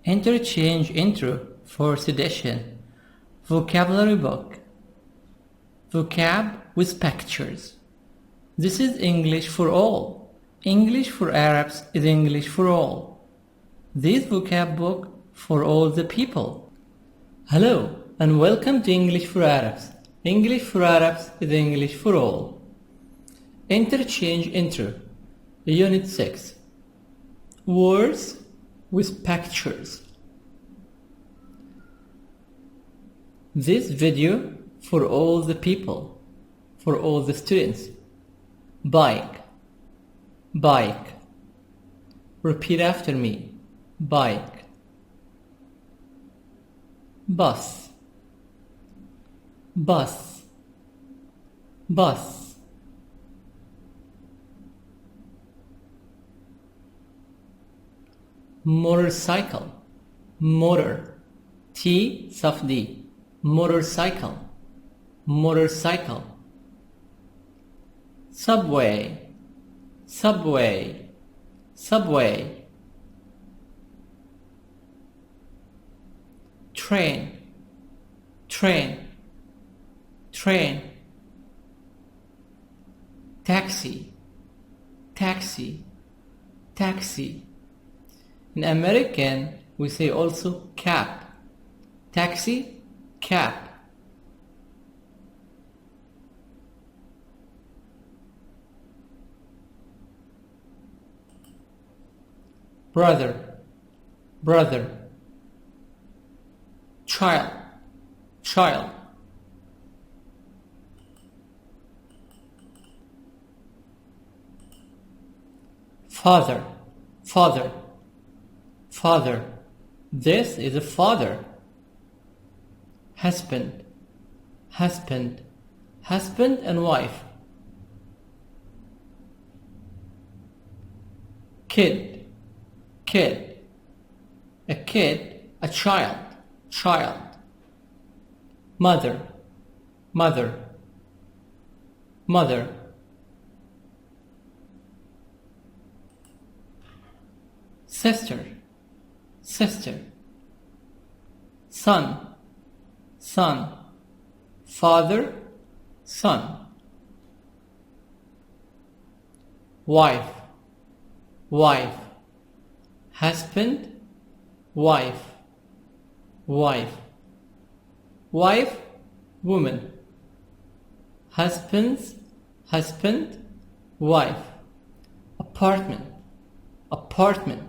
Interchange Intro, 4th edition. Vocabulary book. Vocab with pictures. This is English for all. English for Arabs is English for all. This vocab book for all the people. Hello and welcome to English for Arabs. English for Arabs is English for all. Interchange Intro, Unit 6. Words with pictures. This video for all the people, for all the students. Bike, bike. Repeat after me. Bike. Bus, bus, bus. Motorcycle, motor. T soft D. Motorcycle, motorcycle. Subway, subway, subway. Train, train, train. Taxi, taxi, taxi. In American, we say also cab. Taxi, cab. Brother, brother. Child, child. Father, father, father. This is a father. Husband, husband, husband and wife. Kid, kid. A kid, a child, child. Mother, mother, mother. Sister, sister. Son, son. Father, son. Wife, wife. Husband, wife, wife. Wife, woman. Husband's, husband, wife. Apartment, apartment.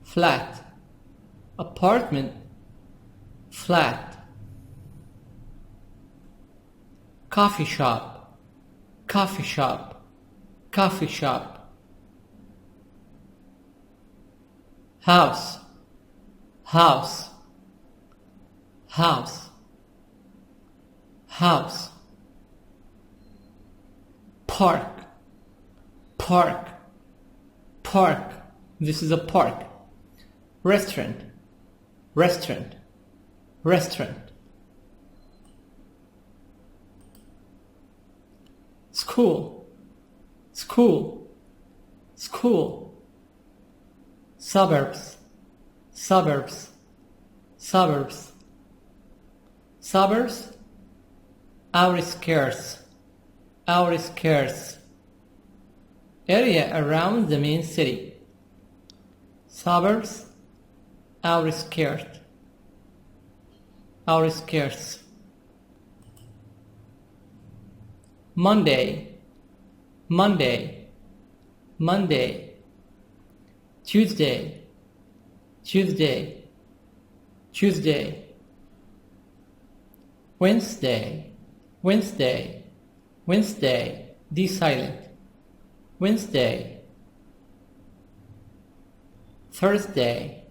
Flat, apartment, flat. Coffee shop, coffee shop, coffee shop. House, house, house, house. Park, park, park. This is a park. Restaurant, restaurant, restaurant. School, school, school. Suburbs, suburbs, suburbs. Suburbs, outskirts, outskirts. Area around the main city. Suburbs, outskirts, outskirts. Monday, Monday, Monday. Tuesday, Tuesday, Tuesday. Wednesday, Wednesday, Wednesday. D silent. Wednesday. Thursday,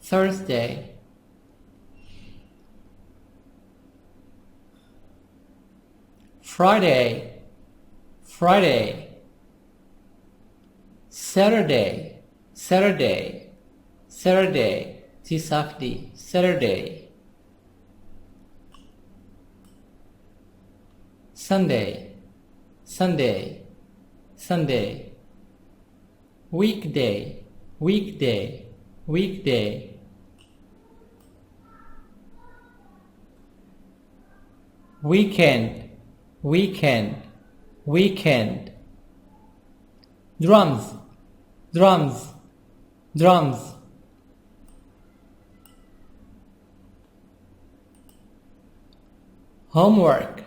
Thursday. Friday, Friday. Saturday, Saturday, Saturday. T-soft-D, Saturday. Sunday, Sunday, Sunday. Weekday, weekday, weekday, weekend, weekend, weekend. Drums, drums, drums. Homework,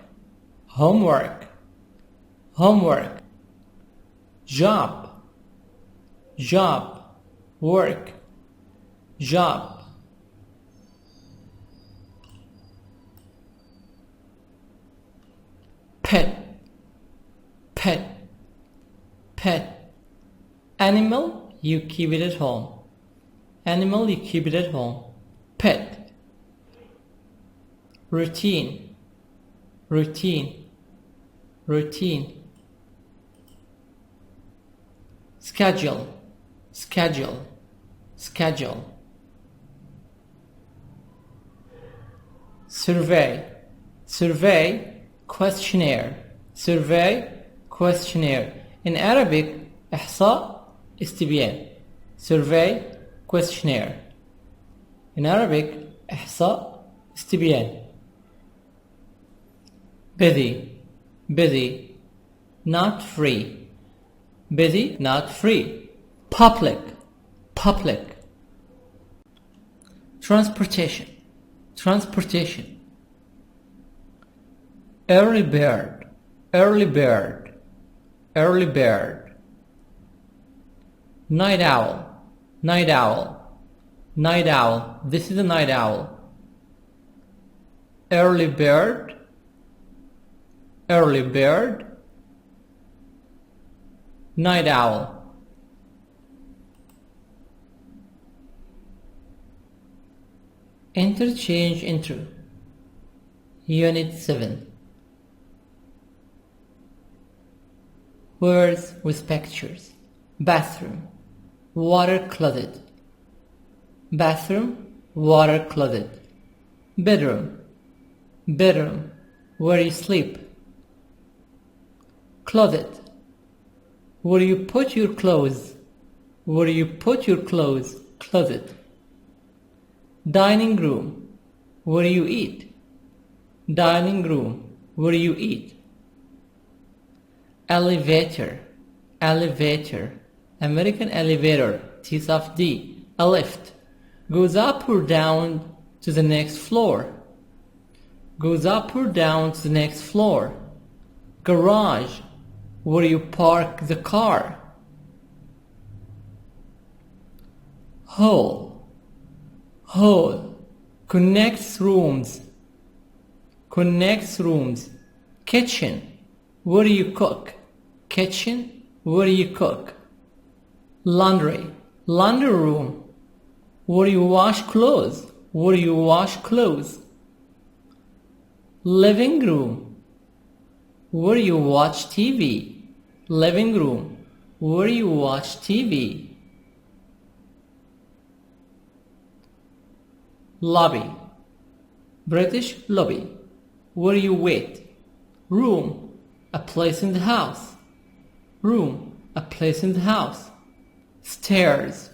homework, homework. Job, job, work, job. Pet, pet, pet. Animal, you keep it at home. Animal, you keep it at home. Pet. Routine, routine, routine. Schedule, schedule, schedule. Survey, survey, questionnaire. Survey, questionnaire. In Arabic, إحصاء استبيان. Survey, questionnaire. In Arabic, إحصاء استبيان. Busy, busy, not free. Busy, not free. Public, public. Transportation, transportation. Early bird, early bird, early bird. Night owl, night owl, night owl. This is a night owl. Early bird, early bird, night owl. Interchange Intro, Unit 7. Words with pictures. Bathroom, water closet. Bathroom, water closet. Bedroom, bedroom, where you sleep. Closet, where you put your clothes. Where you put your clothes. Closet. Dining room, where you eat. Dining room, where you eat. Elevator, elevator. American elevator, T soft D. A lift. Goes up or down to the next floor. Goes up or down to the next floor. Garage, where you park the car. Hall, hall. Connects rooms. Connects rooms. Kitchen, where you cook. Kitchen, where you cook. Laundry, laundry room, where you wash clothes. Where you wash clothes. Living room, where you watch TV. Living room, where you watch TV. Lobby, British lobby, where you wait. Room, a place in the house. Room, a place in the house. Stairs,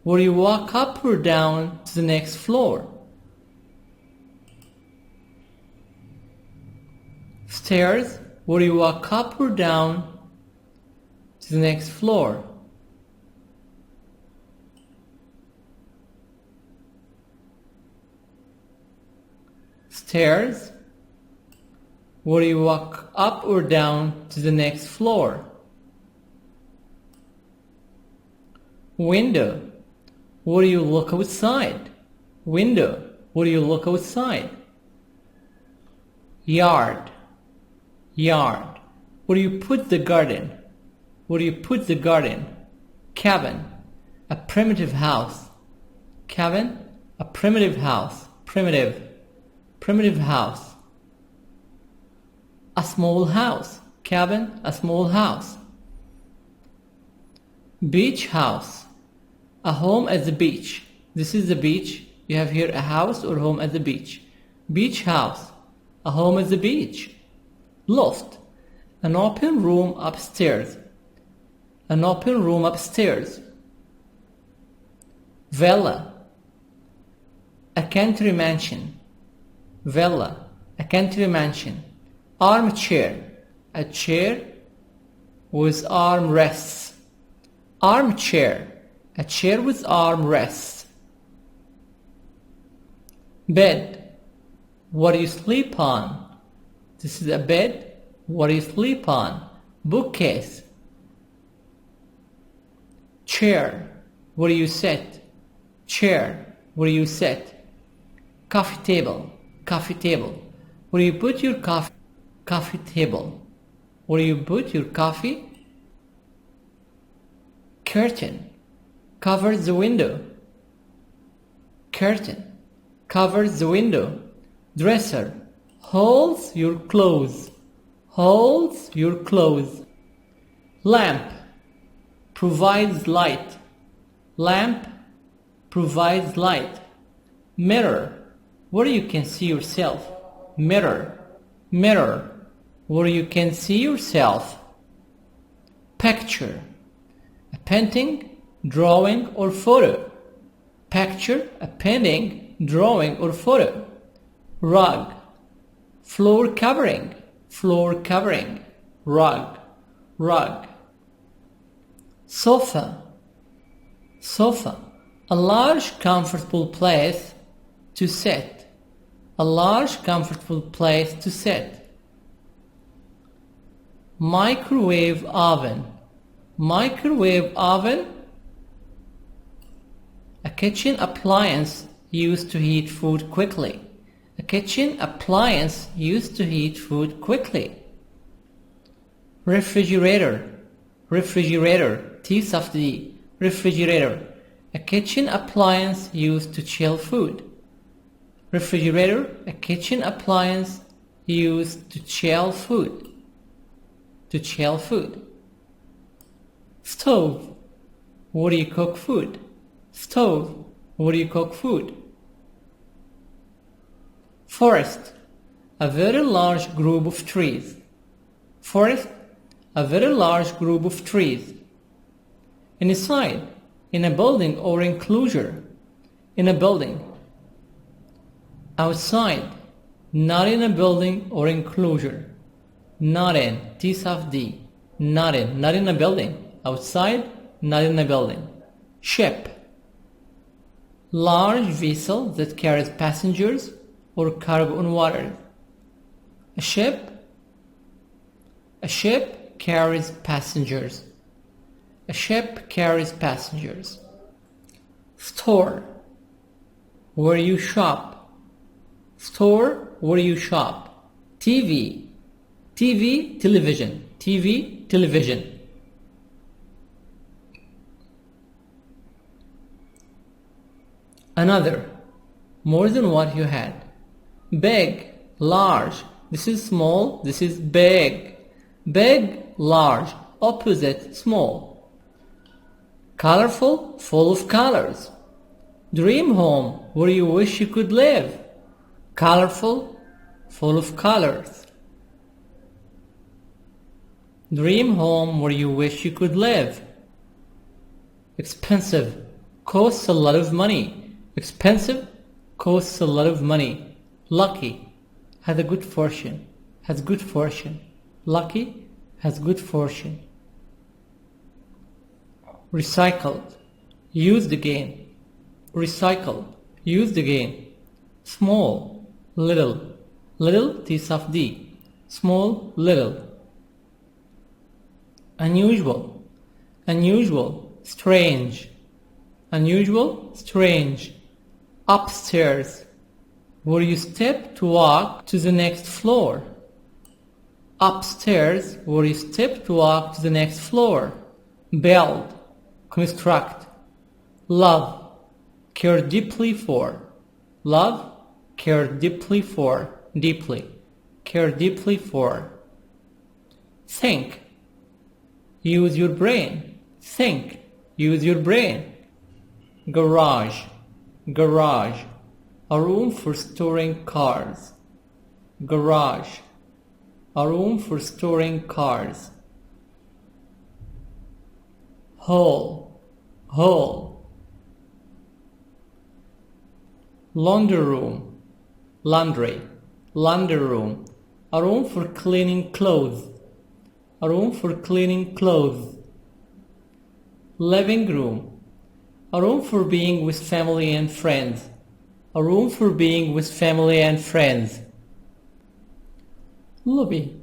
where you walk up or down to the next floor. Stairs, where you walk up or down to the next floor. Stairs, where you walk up or down to the next floor. Window, where you look outside. Window, where you look outside. Yard, yard, where you put the garden. Where you put the garden. Cabin, a primitive house. Cabin, a primitive house. Primitive, primitive house. A small house. Cabin, a small house. Beach house, a home at the beach. This is the beach. You have here a house or home at the beach. Beach house, a home at the beach. Loft, an open room upstairs. An open room upstairs. villa, a country mansion, villa, a country mansion. Armchair, a chair with armrests. Armchair, a chair with armrests. Bed, what do you sleep on? This is a bed, what do you sleep on? Bookcase. Chair, where do you sit? Chair, where do you sit? Coffee table, coffee table. Where do you put your coffee? Coffee table. Where do you put your coffee? Curtain, covers the window. Curtain, covers the window. Dresser, holds your clothes. Holds your clothes. Lamp, provides light. Lamp, provides light. Mirror, where you can see yourself. Mirror, mirror, where you can see yourself. Picture, a painting, drawing or photo. Picture, a painting, drawing or photo. Rug, floor covering, floor covering. Rug, rug. Sofa, sofa, a large comfortable place to sit. A large comfortable place to sit. Microwave oven, microwave oven, a kitchen appliance used to heat food quickly. A kitchen appliance used to heat food quickly. Refrigerator, refrigerator, T soft D, refrigerator, a kitchen appliance used to chill food. Refrigerator, a kitchen appliance used to chill food. To chill food. Stove, where do you cook food? Stove, where do you cook food? Forest, a very large group of trees. Forest, a very large group of trees. Inside, in a building or enclosure. In a building. Outside, not in a building or enclosure. Not in, T soft D. Not in a building. Outside, not in a building. Ship, large vessel that carries passengers or cargo on water. A ship carries passengers. A ship carries passengers. Store, where you shop. Store, where you shop. TV, television. TV, television. Another, more than what you had. Big, large. This is small, this is big. Big, large. Opposite, small. Colorful, full of colors. Dream home, where you wish you could live. Colorful, full of colors. Dream home where you wish you could live. Expensive, costs a lot of money. Expensive, costs a lot of money. Lucky, has a good fortune. Has good fortune. Lucky, has good fortune. Recycled, used again. Recycled, used again. Small, little. Little, T soft D. Small, little. Unusual, unusual, strange. Unusual, strange. Upstairs, where you step to walk to the next floor. Upstairs, where you step to walk to the next floor. Build, construct. Love, care deeply for. Love, care deeply for. Deeply, care deeply for. Think, use your brain. Think, use your brain. Garage, garage, a room for storing cars. Garage, a room for storing cars. Hole, hole, laundry room, laundry, laundry room, a room for cleaning clothes, a room for cleaning clothes. Living room, a room for being with family and friends, a room for being with family and friends. Lobby,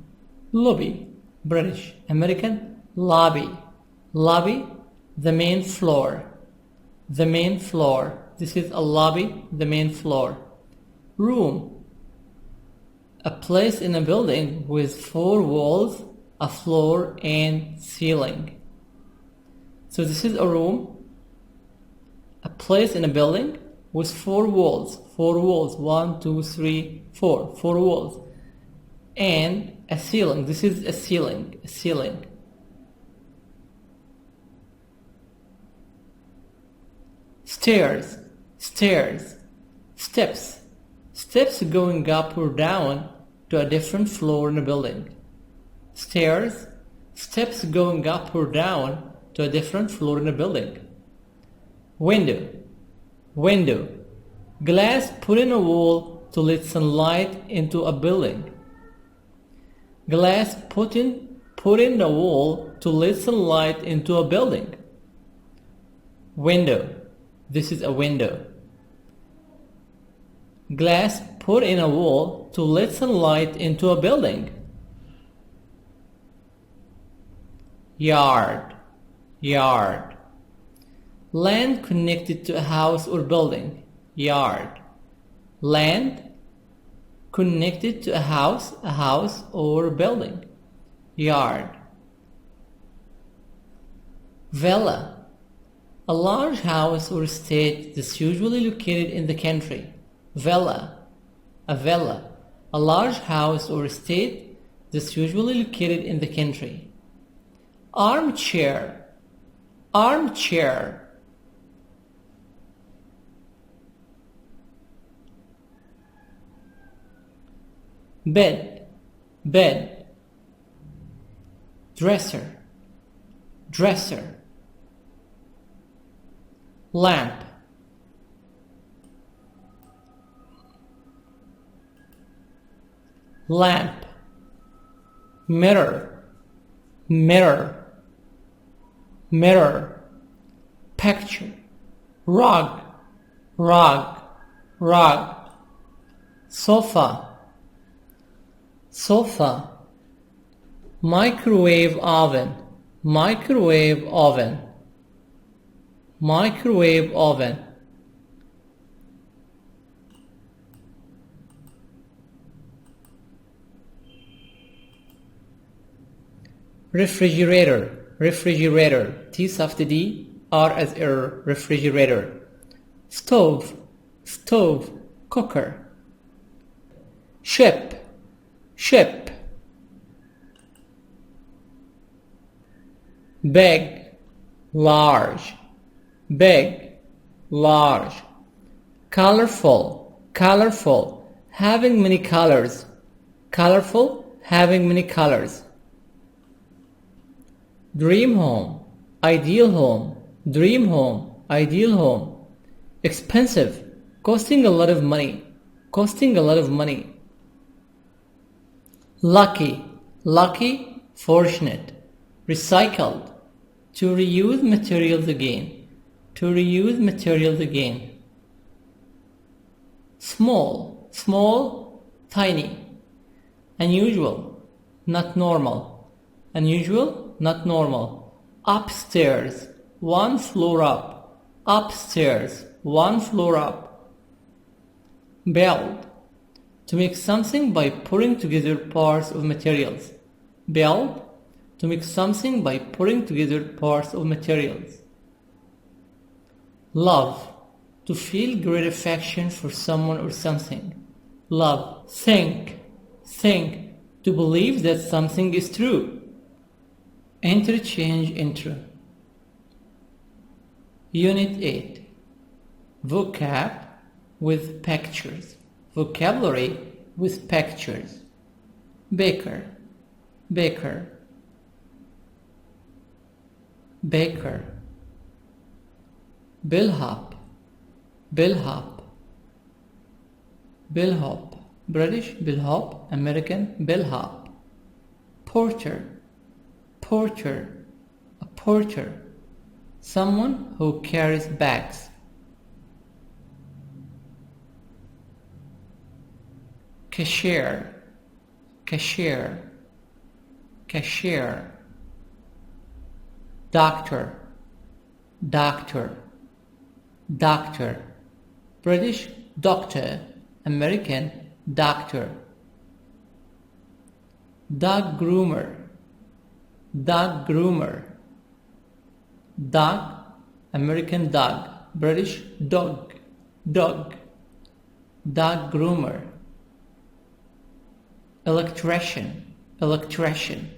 lobby, British, American, lobby, lobby, the main floor, the main floor. This is a lobby, the main floor. Room, a place in a building with 4 walls, a floor and ceiling. So this is a room, a place in a building with 4 walls, 4 walls, 1, 2, 3, 4, 4 walls, and a ceiling. This is a ceiling, a ceiling. Stairs, stairs, steps, steps going up or down to a different floor in a building. Stairs, steps going up or down to a different floor in a building. Window, window, glass put in a wall to let sunlight into a building. Glass put in a wall to let sunlight into a building. Window, this is a window. Glass put in a wall to let sunlight into a building. Yard, yard, land connected to a house or building. Yard, land connected to a house or building. Yard. Villa, a large house or estate that's usually located in the country. Villa, a villa, a large house or estate that's usually located in the country. Armchair, armchair, bed, bed, dresser, dresser, lamp, lamp, mirror, mirror, mirror, picture, rug, rug, rug, sofa, sofa, microwave oven, microwave oven, microwave oven, refrigerator, refrigerator, T soft D, R as error, refrigerator, stove, stove, cooker, ship, ship, big, large, big, large, colorful, colorful, having many colors, colorful, having many colors, dream home, ideal home, dream home, ideal home, expensive, costing a lot of money, costing a lot of money, lucky, lucky, fortunate, recycled, to reuse materials again, to reuse materials again, small, small, tiny, unusual, not normal, unusual, not normal, upstairs, 1 floor up, upstairs, 1 floor up, build, to make something by putting together parts of materials, build, to make something by putting together parts of materials, love, to feel great affection for someone or something, love, think, to believe that something is true. Interchange Intro. Unit 8. Vocab with pictures. Vocabulary with pictures. Baker, baker, baker. Bellhop, bellhop, bellhop, British bellhop, American bellhop. Porter, porter, a porter, someone who carries bags. Cashier, cashier, cashier. Doctor, doctor, doctor, British doctor, American doctor. Dog groomer, dog groomer, dog, American dog, British dog, dog, dog groomer. Electrician, electrician,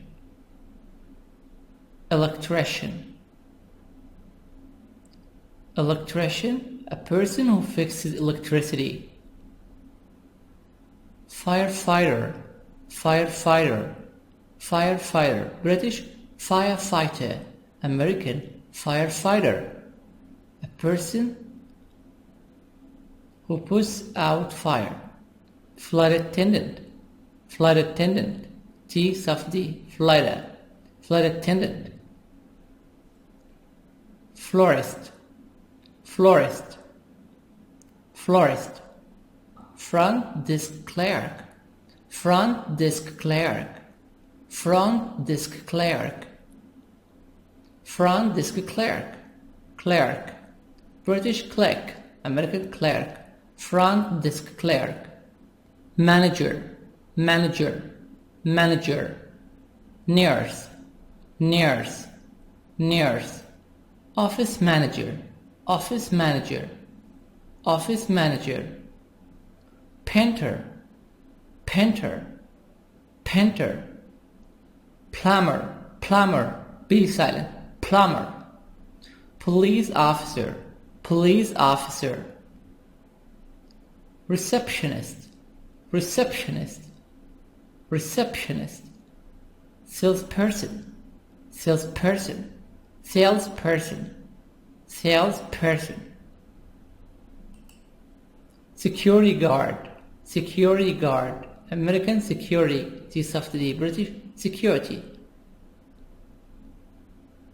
electrician. Electrician, a person who fixes electricity. Firefighter, firefighter, firefighter, British firefighter, American firefighter, a person who puts out fire. Flight attendant, flight attendant, T soft D, flight attendant. Florist, florist, florist. Front desk clerk, front desk clerk, front desk clerk, front desk clerk, clerk, British clerk, American clerk, front desk clerk. Manager, manager, manager. Nurse, nurse, nurse. Office manager, office manager, office manager. Painter, painter, painter. Plumber, plumber, be silent, plumber. Police officer, police officer. Receptionist, receptionist, receptionist. Salesperson, salesperson, salesperson, salesperson. Security guard, security guard, American security, T soft D, British security.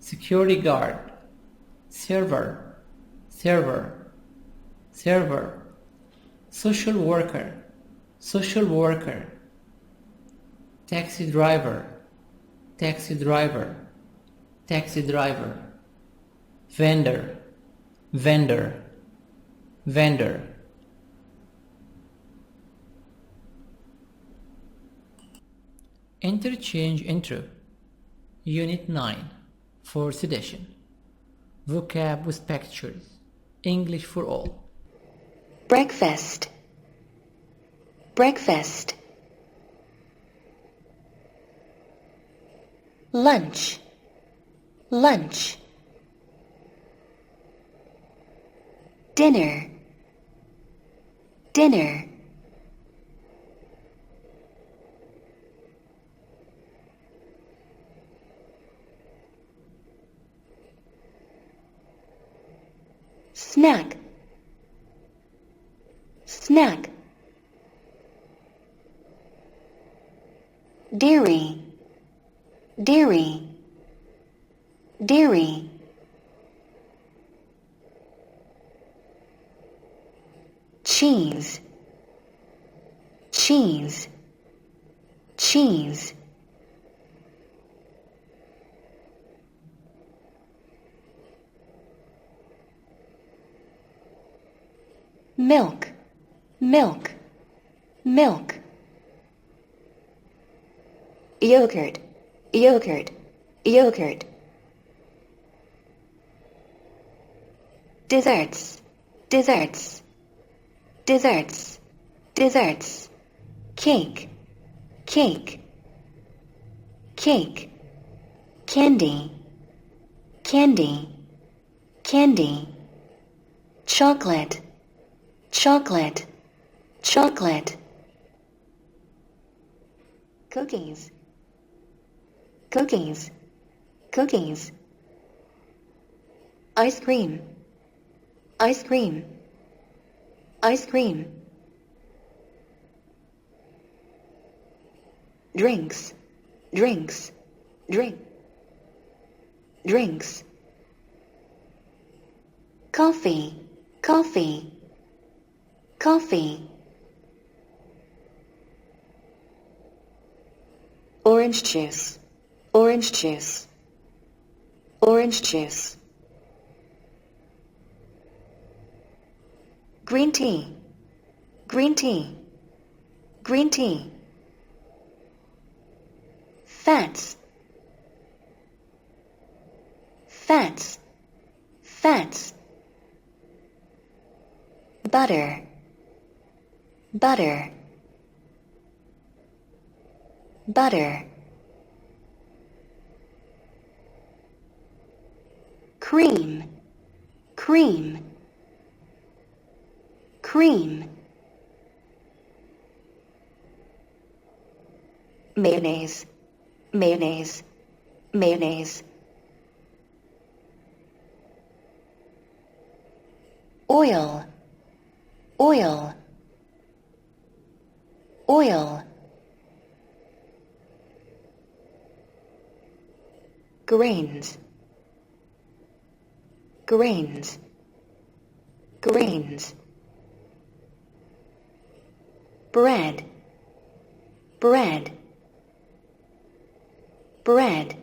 Security guard. Server, server, server. Social worker, social worker. Taxi driver, taxi driver, taxi driver. Vendor, vendor, vendor. Interchange Intro, Unit 9, 4th edition. Vocab with pictures. English for all. Breakfast, breakfast. Lunch, lunch. Dinner, dinner. Snack, snack. Dairy, dairy, dairy. Cheese, cheese, cheese. Milk, milk, milk. Yogurt, yogurt, yogurt. Desserts, desserts, desserts, desserts. Cake, cake, cake. Candy, candy, candy. Chocolate, chocolate, chocolate. Cookies, cookies, cookies. Ice cream, ice cream, ice cream. drinks, drinks, drink, drinks. Coffee, coffee, coffee. Orange juice, orange juice, orange juice. Green tea, green tea, green tea. Fats, fats, fats. Butter, butter, butter. Cream, cream, cream. Mayonnaise, mayonnaise, mayonnaise. Oil, oil, oil. Grains, grains, grains. Bread, bread, bread.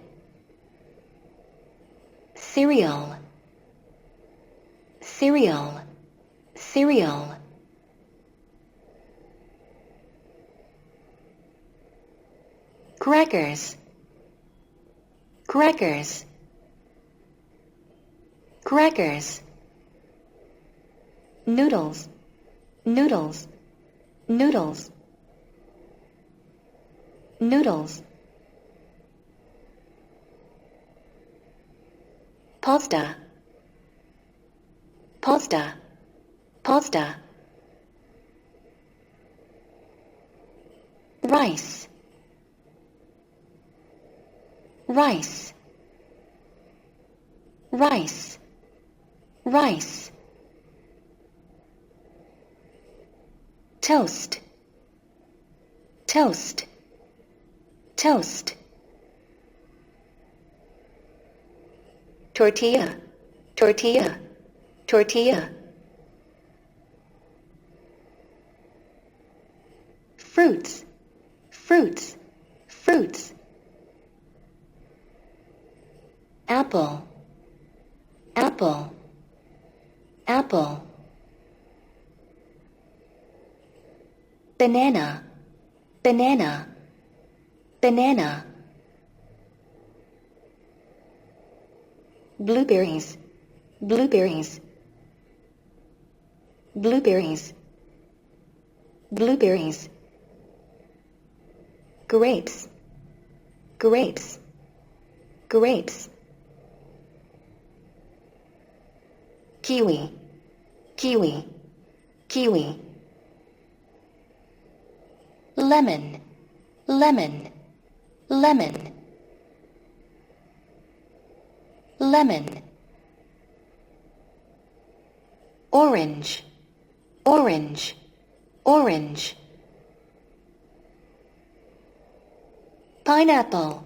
Cereal, cereal, cereal. Crackers, crackers, crackers. Noodles, noodles, noodles, noodles. Pasta, pasta, pasta. Rice, rice, rice, rice. Toast, toast, toast. Tortilla, tortilla, tortilla. Fruits, fruits, fruits. Apple, apple, apple. Banana, banana, banana. Blueberries, blueberries, blueberries, blueberries. Grapes, grapes, grapes. Kiwi, kiwi, kiwi. Lemon, lemon, lemon, lemon. Orange, orange, orange. Pineapple,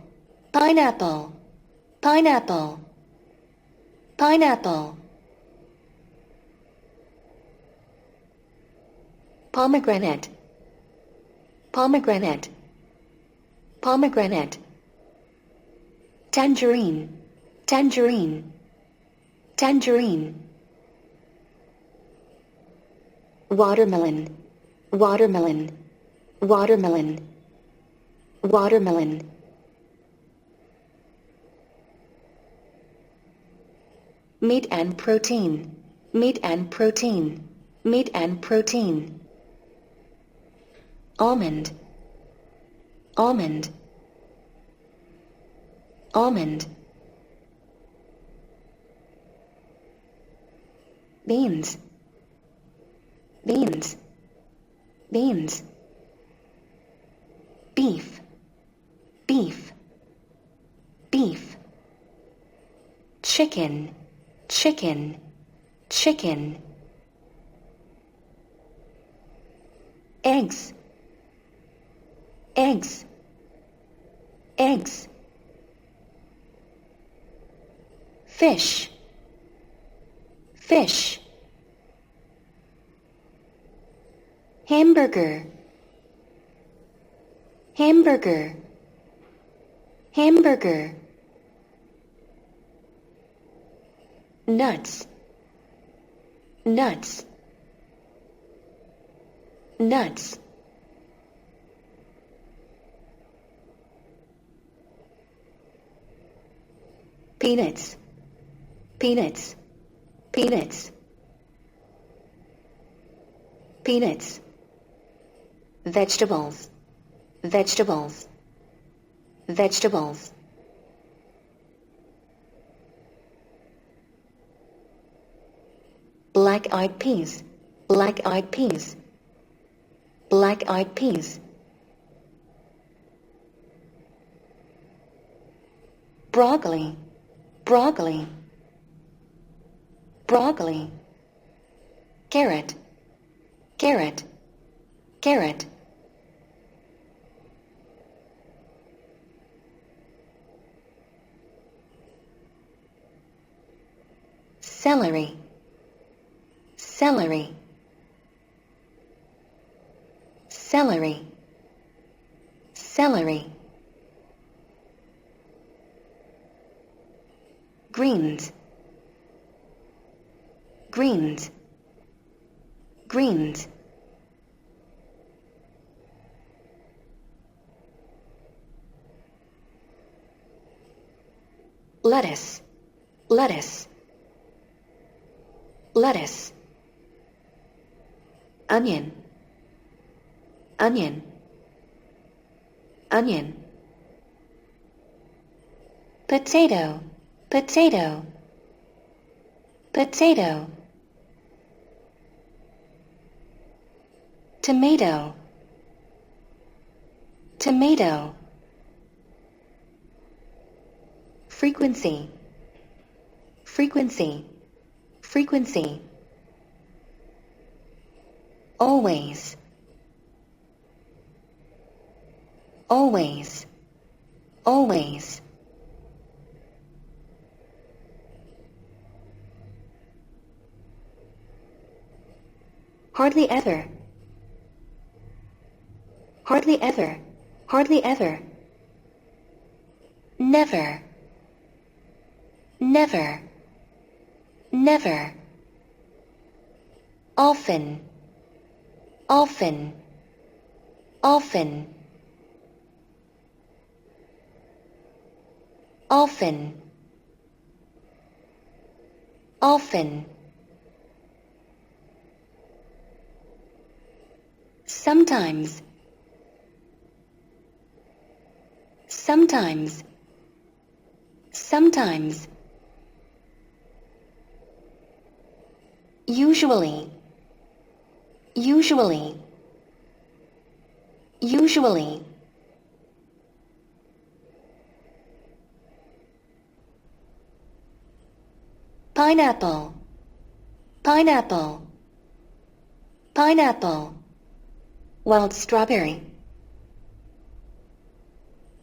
pineapple, pineapple, pineapple. Pomegranate, pomegranate, pomegranate. Tangerine, tangerine, tangerine. Watermelon, watermelon, watermelon, watermelon. Meat and protein, meat and protein, meat and protein. Almond, almond, almond. Beans, beans, beans. Beef, beef, beef. Chicken, chicken, chicken. Eggs, eggs, eggs, fish, fish, hamburger, hamburger, hamburger, nuts, nuts, nuts, peanuts, peanuts, peanuts, peanuts, vegetables, vegetables, vegetables, black-eyed peas, black-eyed peas, black-eyed peas, broccoli, broccoli, broccoli, carrot, carrot, carrot, celery, celery, celery, celery, greens, greens, greens, lettuce, lettuce, lettuce, onion, onion, onion, potato, potato, potato, tomato, tomato, frequency, frequency, frequency, always, always, always, hardly ever, hardly ever, hardly ever, never, never, never, often, often, often, often, often, sometimes, sometimes, sometimes, usually, usually, usually, pineapple, pineapple, pineapple, wild strawberry,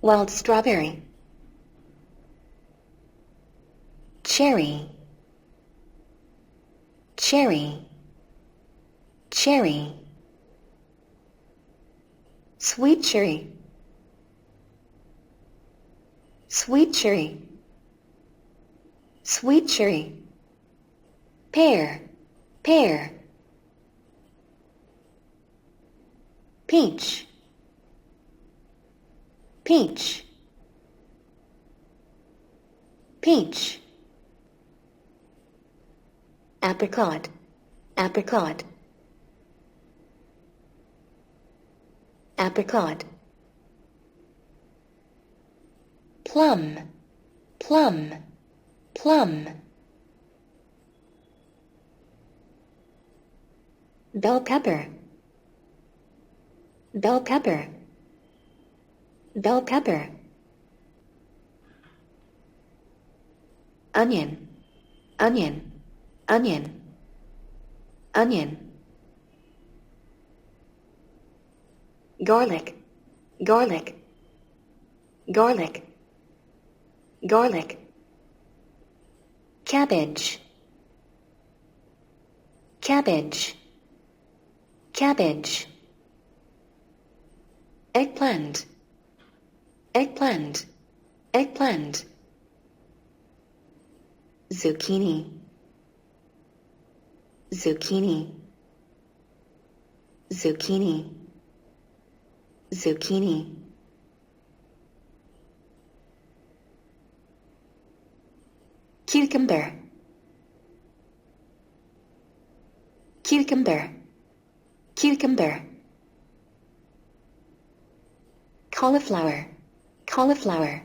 wild strawberry, cherry, cherry, cherry, sweet cherry, sweet cherry, sweet cherry, pear, pear, peach, peach, peach, apricot, apricot, apricot, plum, plum, plum, bell pepper, bell pepper, bell pepper, onion, onion, onion, onion, garlic, garlic, garlic, garlic, cabbage, cabbage, cabbage, eggplant, eggplant, eggplant, zucchini, zucchini, zucchini, zucchini, cucumber, cucumber, cucumber, cauliflower, cauliflower,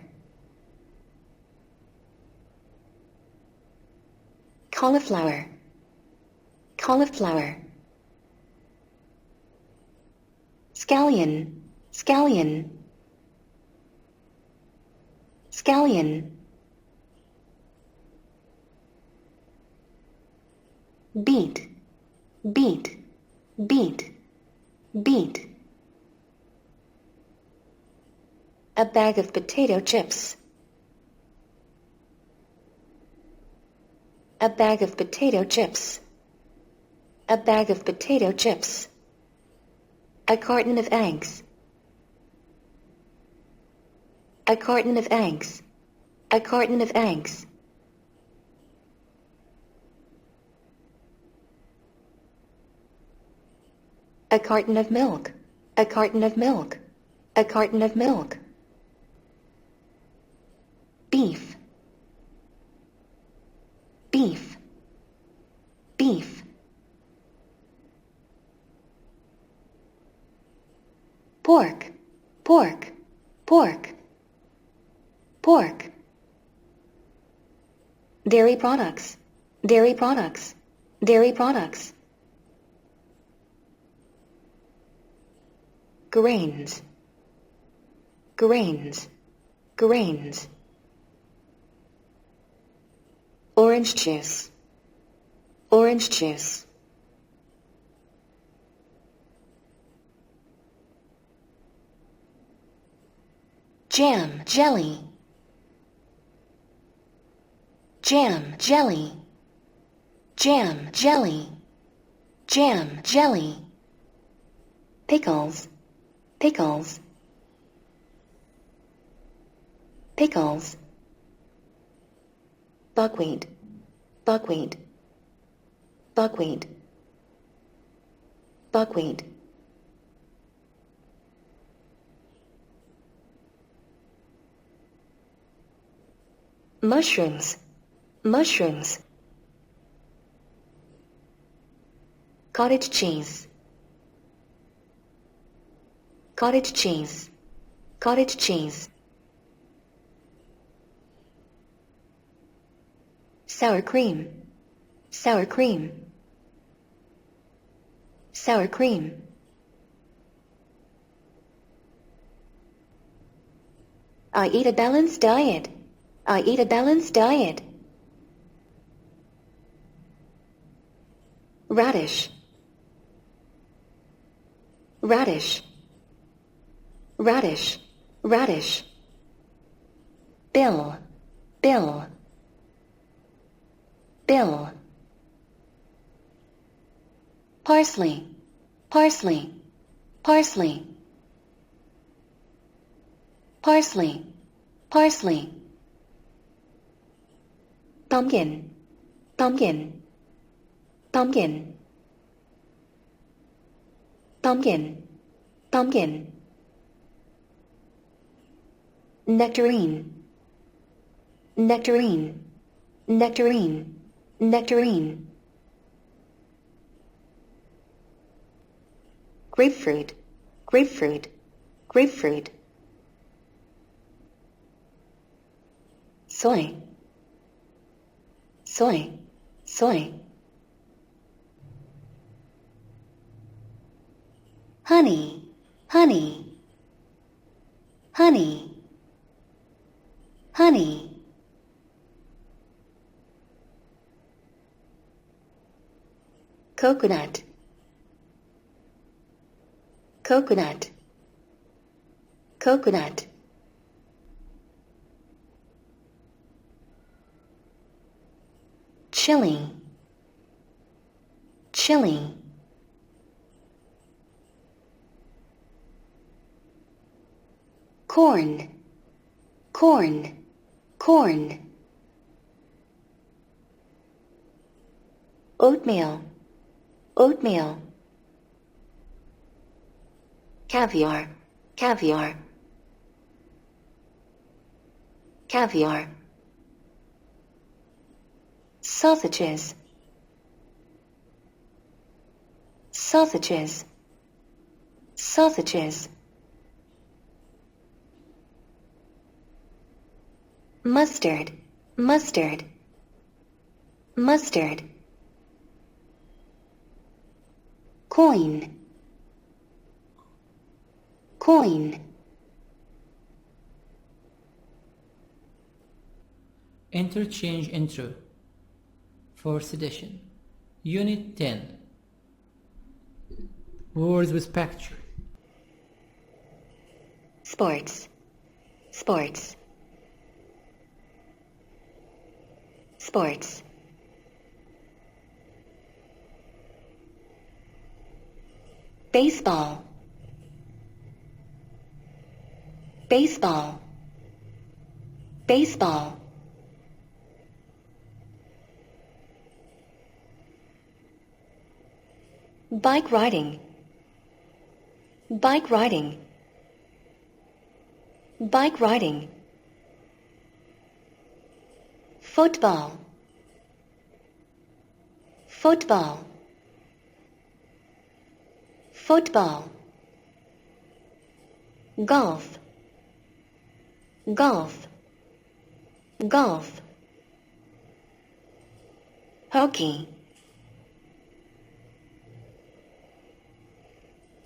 cauliflower, cauliflower, scallion, scallion, scallion, beet, beet, beet, beet, a bag of potato chips, a bag of potato chips, a bag of potato chips, a carton of eggs, a carton of eggs, a carton of eggs, a carton of milk, a carton of milk, a carton of milk, beef, beef, beef, pork, pork, pork, pork, dairy products, dairy products, dairy products, grains, grains, grains, orange juice, orange juice, jam, jelly, jam, jelly, jam, jelly, jam, jelly, pickles, pickles, pickles, buckwheat, buckwheat, buckwheat, buckwheat, mushrooms, mushrooms, cottage cheese, cottage cheese, cottage cheese, sour cream, sour cream, sour cream, I eat a balanced diet, I eat a balanced diet, radish, radish, radish, radish, bill, bill, bill, parsley, parsley, parsley, parsley, parsley, pumpkin, pumpkin, pumpkin, pumpkin, pumpkin, nectarine, nectarine, nectarine, nectarine, grapefruit, grapefruit, grapefruit, soy, soy, soy, honey, honey, honey, honey, coconut, coconut, coconut, chili, chili. Corn, corn, corn. Oatmeal, oatmeal. Caviar, caviar, caviar. Sausages, sausages, sausages. Mustard, mustard, mustard. Coin, coin. Interchange Intro, 4th edition, Unit 10, Words with Picture. Sports, sports, sports. Baseball, baseball, baseball. Bike riding, bike riding, bike riding. Football, football, football. Golf, golf, golf. Hockey,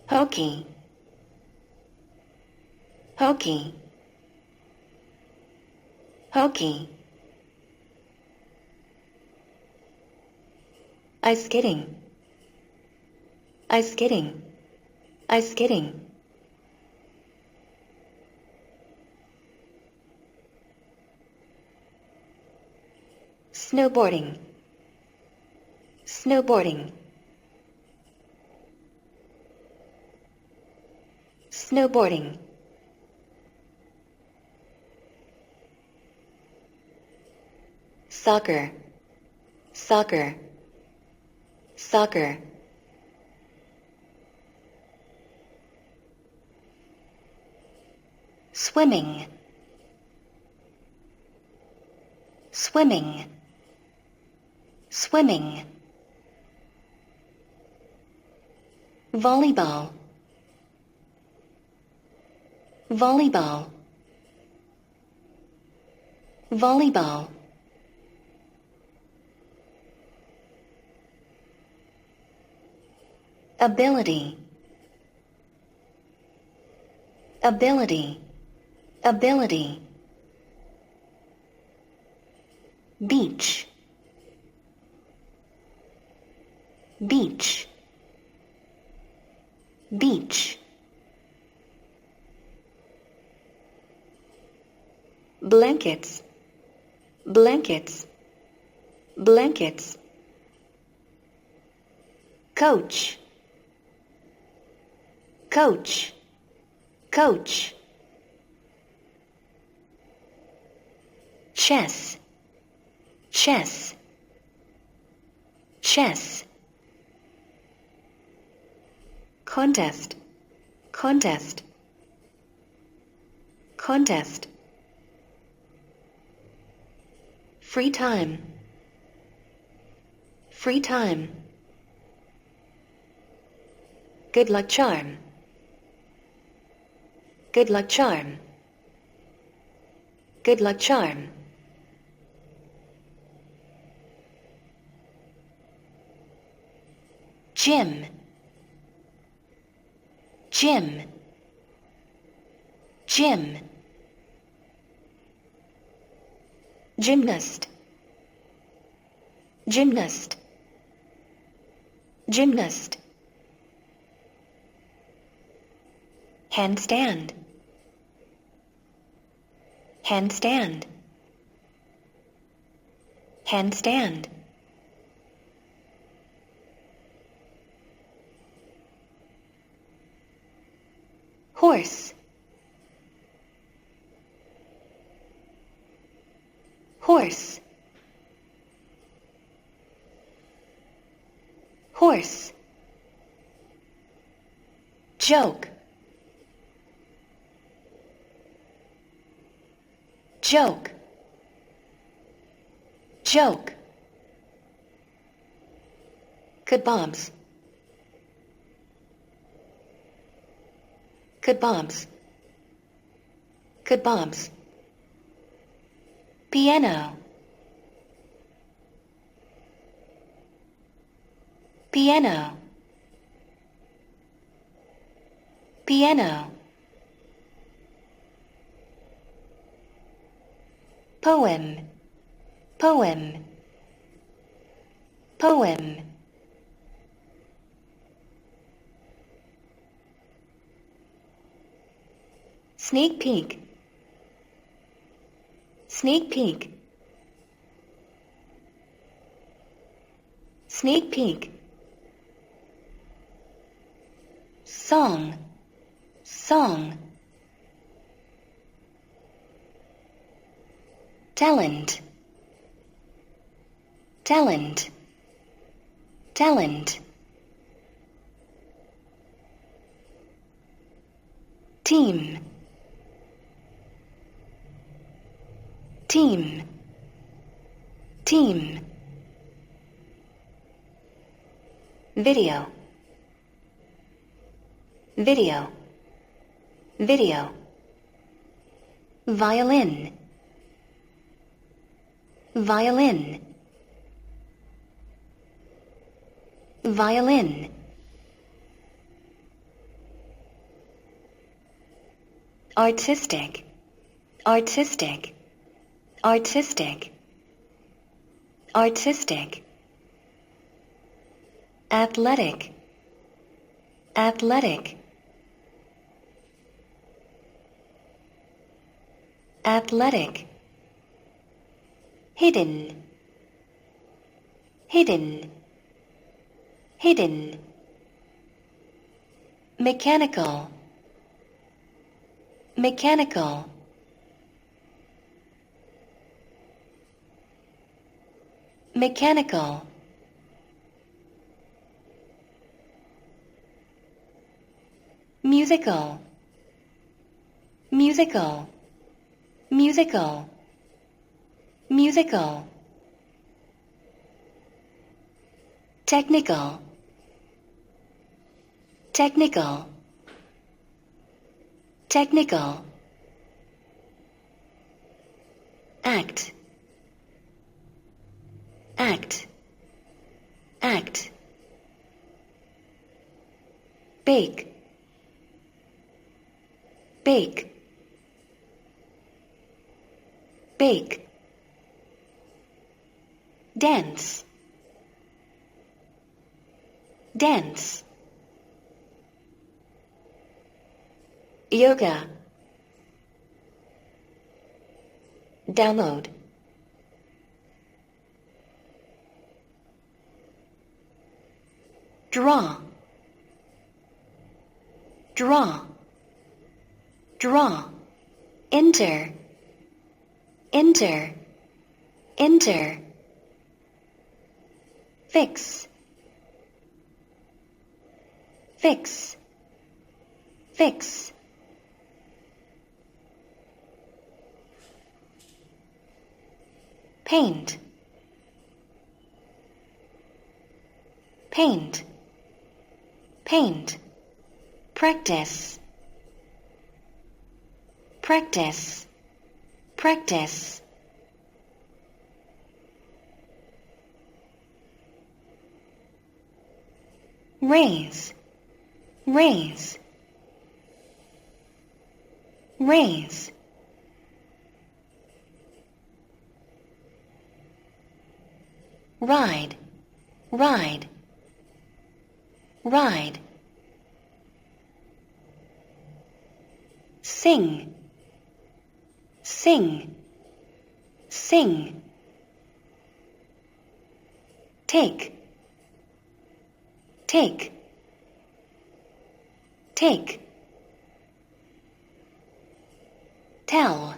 hockey, hockey, hockey. Ice skating, ice skating, ice skating. Snowboarding, snowboarding, snowboarding. Soccer, soccer, soccer. Swimming, swimming, swimming. Volleyball, volleyball, volleyball. Ability, ability, ability. Beach, beach, beach. Blankets, blankets, blankets. Coach, coach, coach. Chess, chess, chess. Contest, contest, contest. Free time, free time. Good luck charm, good luck charm, good luck charm. Gym, gym, gym. Gymnast, gymnast, gymnast. Handstand, handstand, handstand. horse, horse, horse, joke, joke, joke, kebabs, kebabs, kebabs, piano, piano, piano, poem, poem, poem, sneak peek, sneak peek, sneak peek, song, song, talent, talent, talent, team, team, team, video, video, video, violin, violin, violin, artistic, artistic, artistic, artistic, athletic, athletic, athletic, hidden, hidden, hidden, mechanical, mechanical, mechanical, musical, musical, musical, musical, technical, technical, technical, act, act, act, bake, bake, bake, dance, dance, yoga, download, draw, draw, draw, enter, enter, enter, fix, fix, fix, paint, paint, paint, practice, practice, practice, raise, raise, raise, ride, ride, ride, sing, sing, sing, take, take, take, tell,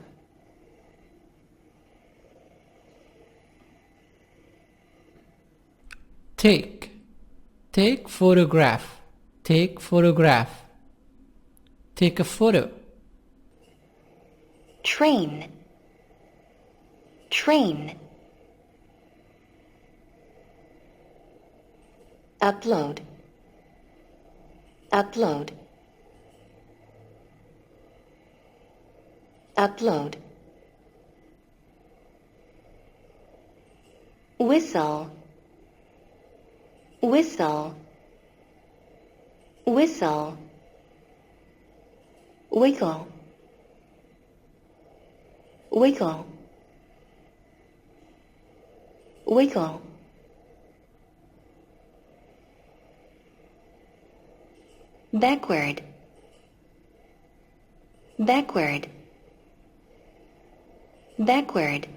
take photograph, take photograph, take a photo, train, train, upload, upload, upload, whistle, whistle, whistle, wiggle, wiggle, wiggle, backward, backward, backward,